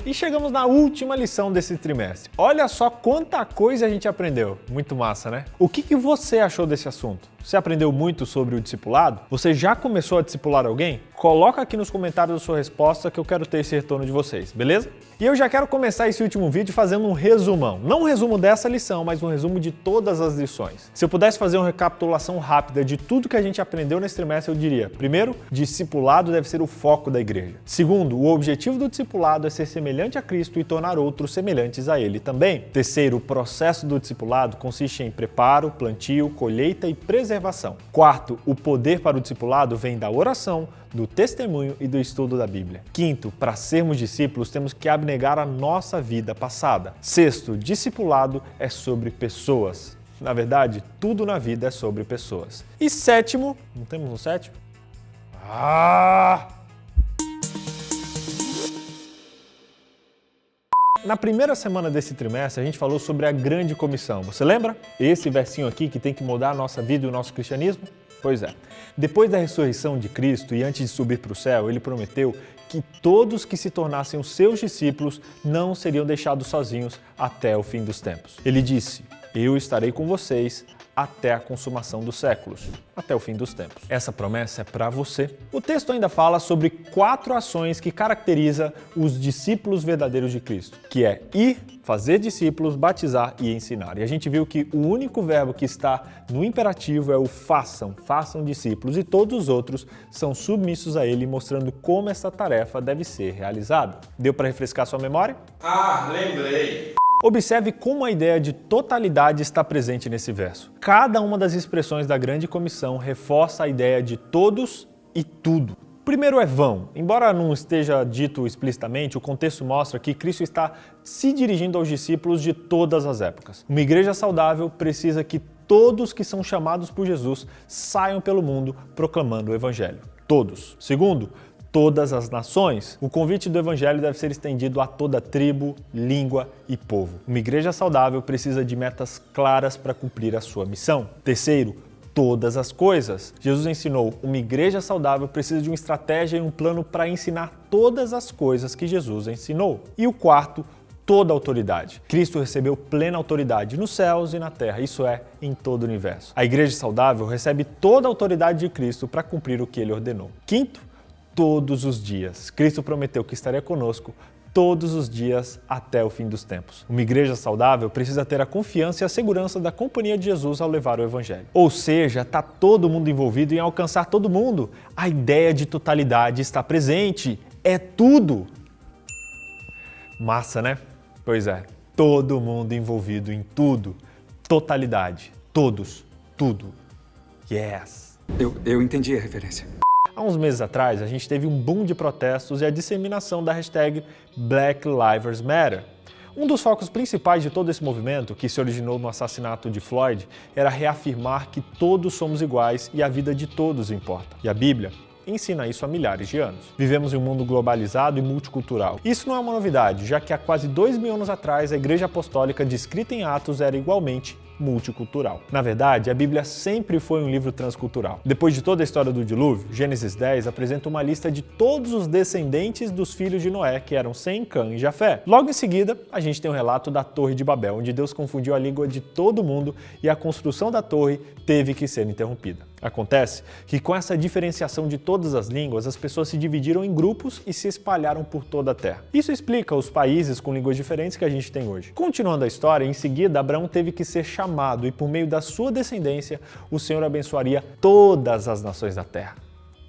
E chegamos na última lição desse trimestre. Olha só quanta coisa a gente aprendeu. Muito massa, né? O que você achou desse assunto? Você aprendeu muito sobre o discipulado? Você já começou a discipular alguém? Coloca aqui nos comentários a sua resposta que eu quero ter esse retorno de vocês, beleza? E eu já quero começar esse último vídeo fazendo um resumão. Não um resumo dessa lição, mas um resumo de todas as lições. Se eu pudesse fazer uma recapitulação rápida de tudo que a gente aprendeu nesse trimestre, eu diria: primeiro, discipulado deve ser o foco da igreja. Segundo, o objetivo do discipulado é ser semelhante a Cristo e tornar outros semelhantes a Ele também. Terceiro, o processo do discipulado consiste em preparo, plantio, colheita e preservação. Quarto, o poder para o discipulado vem da oração, do testemunho e do estudo da Bíblia. Quinto, para sermos discípulos, temos que abnegar a nossa vida passada. Sexto, discipulado é sobre pessoas. Na verdade, tudo na vida é sobre pessoas. E sétimo, não temos um sétimo? Na primeira semana desse trimestre, a gente falou sobre a grande comissão. Você lembra? Esse versinho aqui que tem que mudar a nossa vida e o nosso cristianismo? Pois é. Depois da ressurreição de Cristo e antes de subir para o céu, ele prometeu que todos que se tornassem os seus discípulos não seriam deixados sozinhos até o fim dos tempos. Ele disse: eu estarei com vocês até a consumação dos séculos, até o fim dos tempos. Essa promessa é para você. O texto ainda fala sobre 4 ações que caracterizam os discípulos verdadeiros de Cristo, que é ir, fazer discípulos, batizar e ensinar. E a gente viu que o único verbo que está no imperativo é o façam, façam discípulos, e todos os outros são submissos a ele, mostrando como essa tarefa deve ser realizada. Deu para refrescar sua memória? Lembrei! Observe como a ideia de totalidade está presente nesse verso. Cada uma das expressões da grande comissão reforça a ideia de todos e tudo. O primeiro é vão. Embora não esteja dito explicitamente, o contexto mostra que Cristo está se dirigindo aos discípulos de todas as épocas. Uma igreja saudável precisa que todos que são chamados por Jesus saiam pelo mundo proclamando o Evangelho. Todos. Segundo, todas as nações. O convite do Evangelho deve ser estendido a toda tribo, língua e povo. Uma igreja saudável precisa de metas claras para cumprir a sua missão. Terceiro, todas as coisas. Jesus ensinou: uma igreja saudável precisa de uma estratégia e um plano para ensinar todas as coisas que Jesus ensinou. E o quarto, toda a autoridade. Cristo recebeu plena autoridade nos céus e na terra, isso é, em todo o universo. A igreja saudável recebe toda a autoridade de Cristo para cumprir o que ele ordenou. Quinto, todos os dias. Cristo prometeu que estaria conosco todos os dias até o fim dos tempos. Uma igreja saudável precisa ter a confiança e a segurança da companhia de Jesus ao levar o Evangelho. Ou seja, está todo mundo envolvido em alcançar todo mundo. A ideia de totalidade está presente. É tudo. Massa, né? Pois é, todo mundo envolvido em tudo. Totalidade. Todos. Tudo. Yes! Eu entendi a referência. Há uns meses atrás, a gente teve um boom de protestos e a disseminação da hashtag Black Lives Matter. Um dos focos principais de todo esse movimento, que se originou no assassinato de Floyd, era reafirmar que todos somos iguais e a vida de todos importa. E a Bíblia ensina isso há milhares de anos. Vivemos em um mundo globalizado e multicultural. Isso não é uma novidade, já que há quase 2000 anos atrás a Igreja Apostólica descrita em Atos era igualmente multicultural. Na verdade, a Bíblia sempre foi um livro transcultural. Depois de toda a história do dilúvio, Gênesis 10 apresenta uma lista de todos os descendentes dos filhos de Noé, que eram Sem, Cã e Jafé. Logo em seguida, a gente tem um relato da Torre de Babel, onde Deus confundiu a língua de todo mundo e a construção da torre teve que ser interrompida. Acontece que com essa diferenciação de todas as línguas, as pessoas se dividiram em grupos e se espalharam por toda a terra. Isso explica os países com línguas diferentes que a gente tem hoje. Continuando a história, em seguida, Abraão teve que ser chamado e por meio da sua descendência, o Senhor abençoaria todas as nações da terra.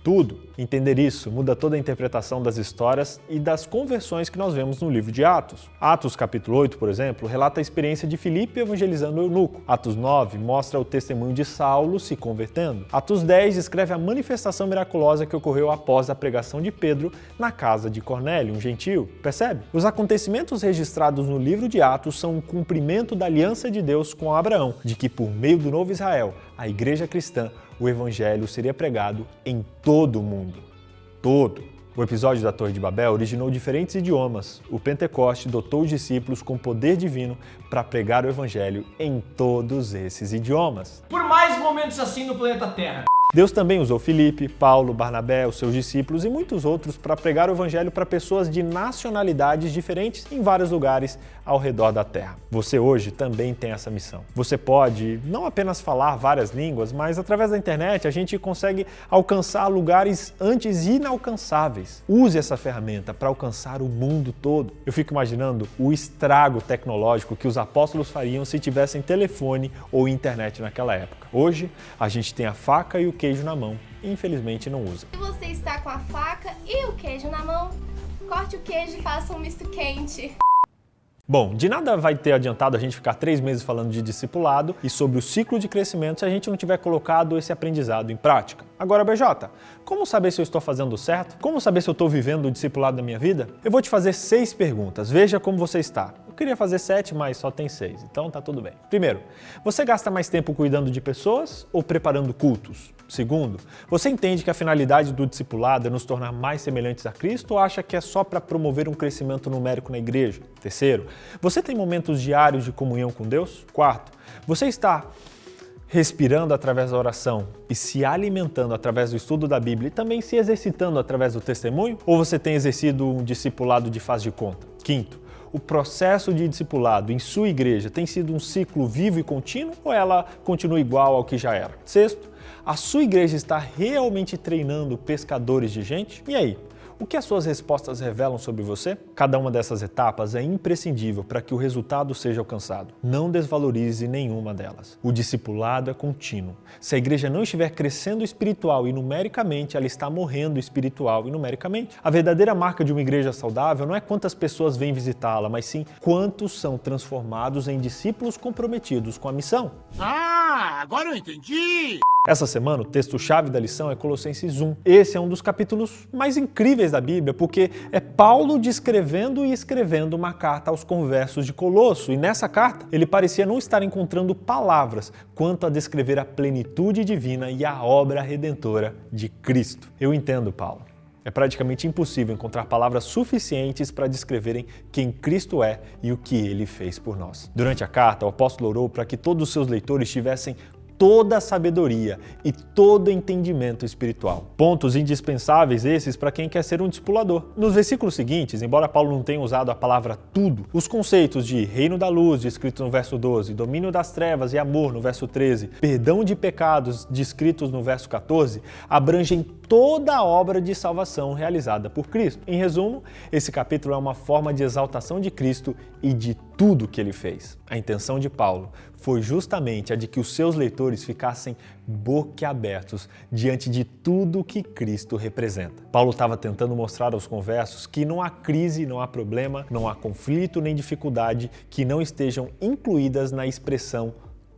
Tudo. Entender isso muda toda a interpretação das histórias e das conversões que nós vemos no livro de Atos. Atos capítulo 8, por exemplo, relata a experiência de Filipe evangelizando o eunuco. Atos 9 mostra o testemunho de Saulo se convertendo. Atos 10 descreve a manifestação miraculosa que ocorreu após a pregação de Pedro na casa de Cornélio, um gentio. Percebe? Os acontecimentos registrados no livro de Atos são um cumprimento da aliança de Deus com Abraão, de que por meio do novo Israel, a igreja cristã, o evangelho seria pregado em todo o mundo. Todo. O episódio da Torre de Babel originou diferentes idiomas. O Pentecoste dotou os discípulos com poder divino para pregar o evangelho em todos esses idiomas. Por mais momentos assim no planeta Terra. Deus também usou Filipe, Paulo, Barnabé, os seus discípulos e muitos outros para pregar o evangelho para pessoas de nacionalidades diferentes em vários lugares ao redor da terra. Você hoje também tem essa missão. Você pode não apenas falar várias línguas, mas através da internet a gente consegue alcançar lugares antes inalcançáveis. Use essa ferramenta para alcançar o mundo todo. Eu fico imaginando o estrago tecnológico que os apóstolos fariam se tivessem telefone ou internet naquela época. Hoje, a gente tem a faca e o queijo na mão e infelizmente não usa. Se você está com a faca e o queijo na mão, corte o queijo e faça um misto quente. Bom, de nada vai ter adiantado a gente ficar 3 meses falando de discipulado e sobre o ciclo de crescimento se a gente não tiver colocado esse aprendizado em prática. Agora, BJ, como saber se eu estou fazendo certo? Como saber se eu estou vivendo o discipulado da minha vida? Eu vou te fazer 6 perguntas. Veja como você está. Eu queria fazer 7, mas só tem 6, então tá tudo bem. Primeiro, você gasta mais tempo cuidando de pessoas ou preparando cultos? Segundo, você entende que a finalidade do discipulado é nos tornar mais semelhantes a Cristo ou acha que é só para promover um crescimento numérico na igreja? Terceiro, você tem momentos diários de comunhão com Deus? Quarto, você está respirando através da oração e se alimentando através do estudo da Bíblia e também se exercitando através do testemunho? Ou você tem exercido um discipulado de faz de conta? Quinto, o processo de discipulado em sua igreja tem sido um ciclo vivo e contínuo ou ela continua igual ao que já era? Sexto, a sua igreja está realmente treinando pescadores de gente? E aí? O que as suas respostas revelam sobre você? Cada uma dessas etapas é imprescindível para que o resultado seja alcançado. Não desvalorize nenhuma delas. O discipulado é contínuo. Se a igreja não estiver crescendo espiritual e numericamente, ela está morrendo espiritual e numericamente. A verdadeira marca de uma igreja saudável não é quantas pessoas vêm visitá-la, mas sim quantos são transformados em discípulos comprometidos com a missão. Ah, agora eu entendi! Essa semana, o texto-chave da lição é Colossenses 1. Esse é um dos capítulos mais incríveis da Bíblia, porque é Paulo descrevendo e escrevendo uma carta aos conversos de Colosso. E nessa carta, ele parecia não estar encontrando palavras quanto a descrever a plenitude divina e a obra redentora de Cristo. Eu entendo, Paulo. É praticamente impossível encontrar palavras suficientes para descreverem quem Cristo é e o que Ele fez por nós. Durante a carta, o apóstolo orou para que todos os seus leitores tivessem toda a sabedoria e todo entendimento espiritual. Pontos indispensáveis esses para quem quer ser um discipulador. Nos versículos seguintes, embora Paulo não tenha usado a palavra tudo, os conceitos de reino da luz, descritos no verso 12, domínio das trevas e amor, no verso 13, perdão de pecados, descritos no verso 14, abrangem toda a obra de salvação realizada por Cristo. Em resumo, esse capítulo é uma forma de exaltação de Cristo e de tudo que ele fez. A intenção de Paulo foi justamente a de que os seus leitores ficassem boquiabertos diante de tudo que Cristo representa. Paulo estava tentando mostrar aos conversos que não há crise, não há problema, não há conflito nem dificuldade que não estejam incluídas na expressão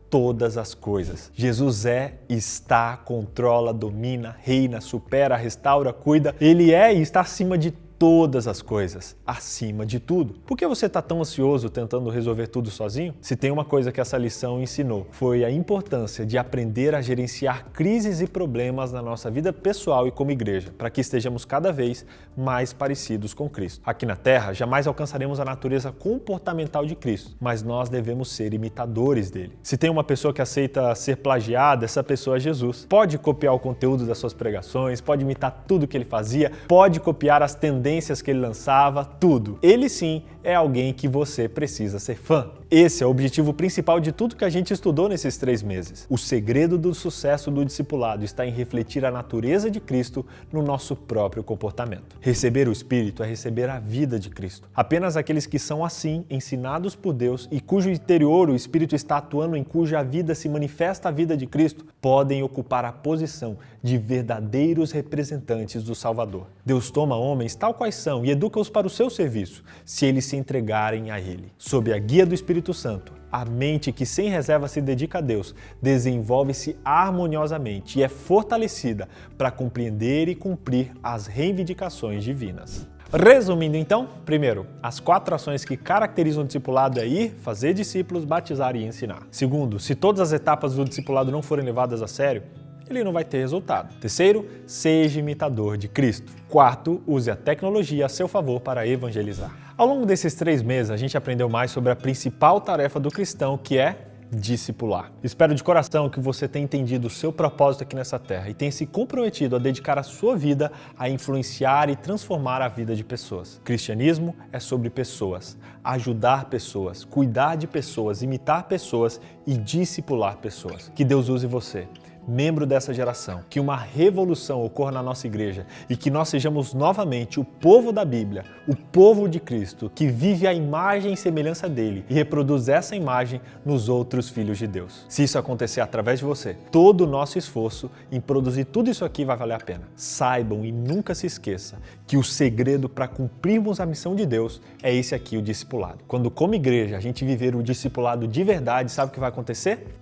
todas as coisas. Jesus é, está, controla, domina, reina, supera, restaura, cuida. Ele é e está acima de todas as coisas, acima de tudo. Por que você está tão ansioso tentando resolver tudo sozinho? Se tem uma coisa que essa lição ensinou, foi a importância de aprender a gerenciar crises e problemas na nossa vida pessoal e como igreja, para que estejamos cada vez mais parecidos com Cristo. Aqui na Terra, jamais alcançaremos a natureza comportamental de Cristo, mas nós devemos ser imitadores dele. Se tem uma pessoa que aceita ser plagiada, essa pessoa é Jesus. Pode copiar o conteúdo das suas pregações, pode imitar tudo que ele fazia, pode copiar as tendências que ele lançava, tudo. Ele sim é alguém que você precisa ser fã. Esse é o objetivo principal de tudo que a gente estudou nesses 3 meses. O segredo do sucesso do discipulado está em refletir a natureza de Cristo no nosso próprio comportamento. Receber o Espírito é receber a vida de Cristo. Apenas aqueles que são assim, ensinados por Deus e cujo interior o Espírito está atuando, em cuja vida se manifesta a vida de Cristo, podem ocupar a posição de verdadeiros representantes do Salvador. Deus toma homens tal quais são e educa-os para o seu serviço, se eles se entregarem a Ele. Sob a guia do Espírito Santo, a mente que sem reserva se dedica a Deus desenvolve-se harmoniosamente e é fortalecida para compreender e cumprir as reivindicações divinas. Resumindo então, primeiro, as 4 ações que caracterizam o discipulado é ir, fazer discípulos, batizar e ensinar. Segundo, se todas as etapas do discipulado não forem levadas a sério, ele não vai ter resultado. Terceiro, seja imitador de Cristo. Quarto, use a tecnologia a seu favor para evangelizar. Ao longo desses 3 meses, a gente aprendeu mais sobre a principal tarefa do cristão, que é discipular. Espero de coração que você tenha entendido o seu propósito aqui nessa terra e tenha se comprometido a dedicar a sua vida a influenciar e transformar a vida de pessoas. Cristianismo é sobre pessoas, ajudar pessoas, cuidar de pessoas, imitar pessoas e discipular pessoas. Que Deus use você, membro dessa geração, que uma revolução ocorra na nossa igreja e que nós sejamos novamente o povo da Bíblia, o povo de Cristo, que vive a imagem e semelhança dele e reproduz essa imagem nos outros filhos de Deus. Se isso acontecer através de você, todo o nosso esforço em produzir tudo isso aqui vai valer a pena. Saibam e nunca se esqueça que o segredo para cumprirmos a missão de Deus é esse aqui, o discipulado. Quando como igreja a gente viver o discipulado de verdade, sabe o que vai acontecer?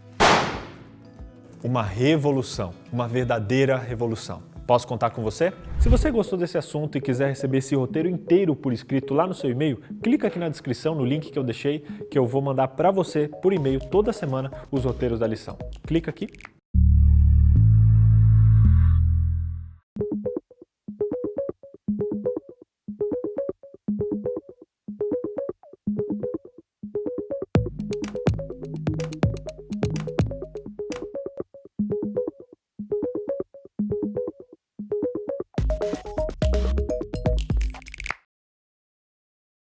Uma revolução, uma verdadeira revolução. Posso contar com você? Se você gostou desse assunto e quiser receber esse roteiro inteiro por escrito lá no seu e-mail, clica aqui na descrição no link que eu deixei, que eu vou mandar para você por e-mail toda semana os roteiros da lição. Clica aqui.